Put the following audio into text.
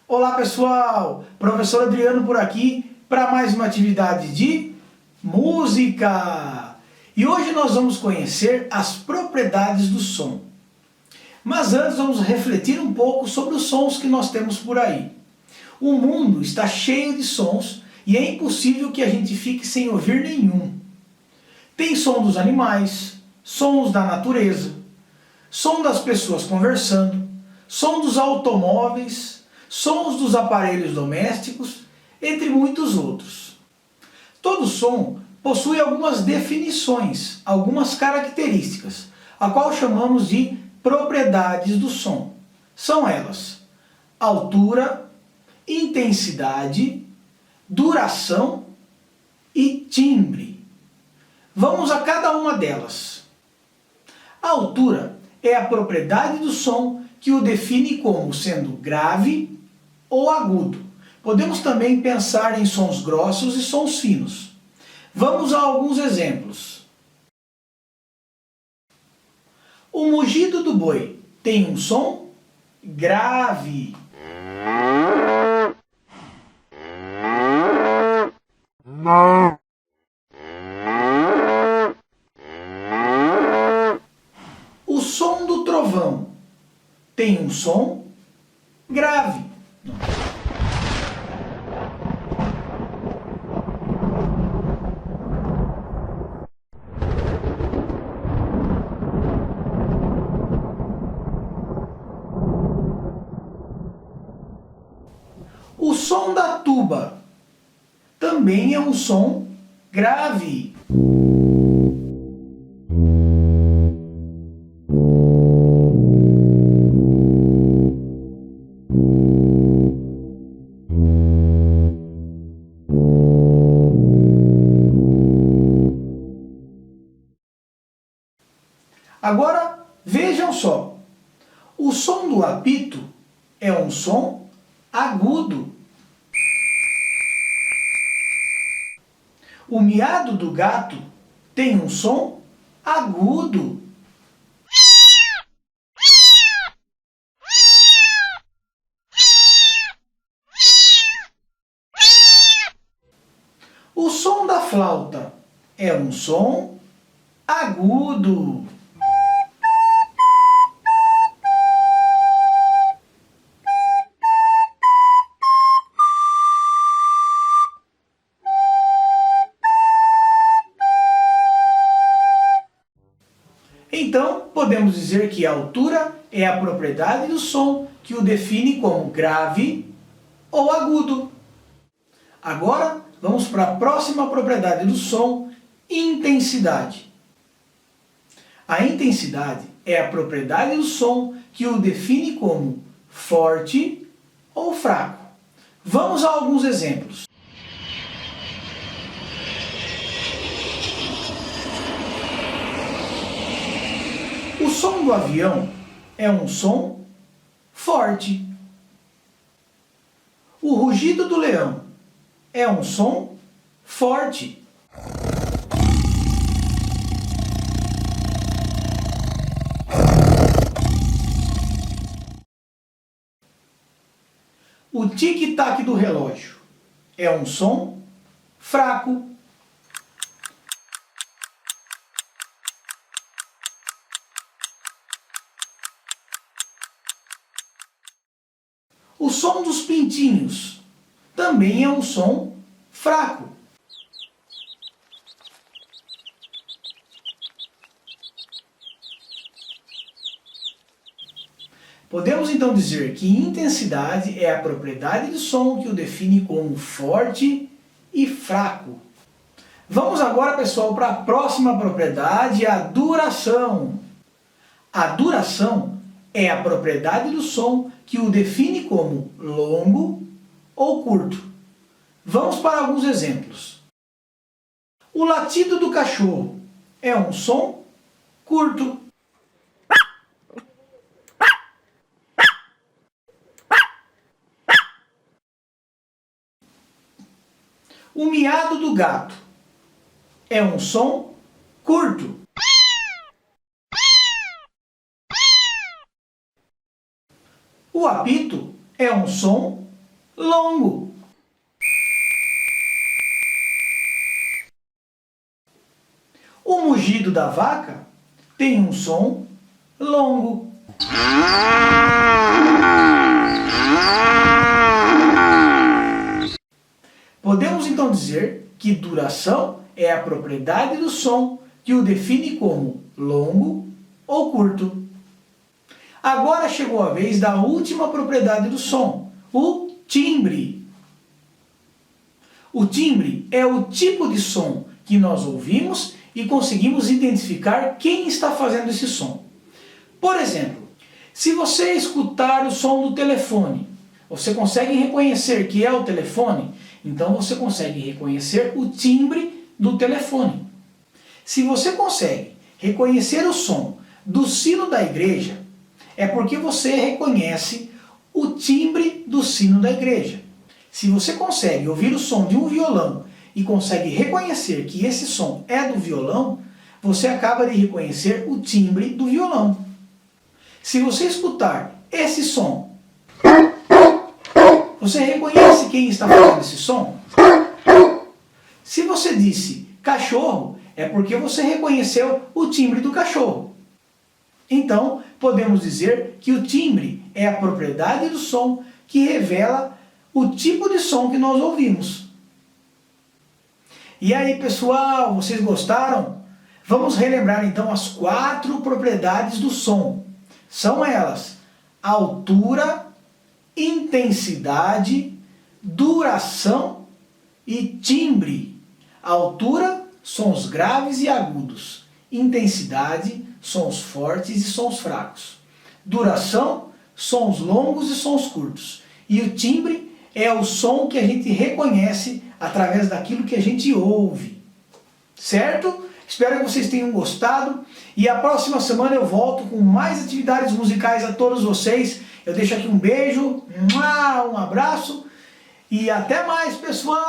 Olá pessoal, professor Adriano por aqui para mais uma atividade de música. E hoje nós vamos conhecer as propriedades do som. Mas antes vamos refletir um pouco sobre os sons que nós temos por aí. O mundo está cheio de sons e é impossível que a gente fique sem ouvir nenhum. Tem som dos animais, sons da natureza, som das pessoas conversando, som dos automóveis, sons dos aparelhos domésticos, entre muitos outros. Todo som possui algumas definições, algumas características, a qual chamamos de propriedades do som. São elas: altura, intensidade, duração e timbre. Vamos a cada uma delas. A altura é a propriedade do som que o define como sendo grave ou agudo. Podemos também pensar em sons grossos e sons finos. Vamos a alguns exemplos. O mugido do boi tem um som grave. O som do trovão tem um som grave. O som da tuba também é um som grave. Agora, vejam só, o som do apito é um som agudo. O miado do gato tem um som agudo. O som da flauta é um som agudo. Então, podemos dizer que a altura é a propriedade do som que o define como grave ou agudo. Agora, vamos para a próxima propriedade do som, intensidade. A intensidade é a propriedade do som que o define como forte ou fraco. Vamos a alguns exemplos. O som do avião é um som forte. O rugido do leão é um som forte. O tic-tac do relógio é um som fraco. O som dos pintinhos também é um som fraco. Podemos então dizer que intensidade é a propriedade do som que o define como forte e fraco. Vamos agora, pessoal, para a próxima propriedade, a duração. A duração é a propriedade do som que o define como longo ou curto. Vamos para alguns exemplos. O latido do cachorro é um som curto. O miado do gato é um som curto. O apito é um som longo. O mugido da vaca tem um som longo. Podemos então dizer que duração é a propriedade do som que o define como longo ou curto. Agora chegou a vez da última propriedade do som, o timbre. O timbre é o tipo de som que nós ouvimos e conseguimos identificar quem está fazendo esse som. Por exemplo, se você escutar o som do telefone, você consegue reconhecer que é o telefone, então você consegue reconhecer o timbre do telefone. Se você consegue reconhecer o som do sino da igreja, é porque você reconhece o timbre do sino da igreja. Se você consegue ouvir o som de um violão e consegue reconhecer que esse som é do violão, você acaba de reconhecer o timbre do violão. Se você escutar esse som, você reconhece quem está fazendo esse som? Se você disse cachorro, é porque você reconheceu o timbre do cachorro. Então, podemos dizer que o timbre é a propriedade do som que revela o tipo de som que nós ouvimos. E aí, pessoal, vocês gostaram? Vamos relembrar então as 4 propriedades do som. São elas: altura, intensidade, duração e timbre. Altura, sons graves e agudos. Intensidade, sons fortes e sons fracos. Duração, sons longos e sons curtos. E o timbre é o som que a gente reconhece através daquilo que a gente ouve. Certo? Espero que vocês tenham gostado. E a próxima semana eu volto com mais atividades musicais a todos vocês. Eu deixo aqui um beijo, um abraço e até mais, pessoal!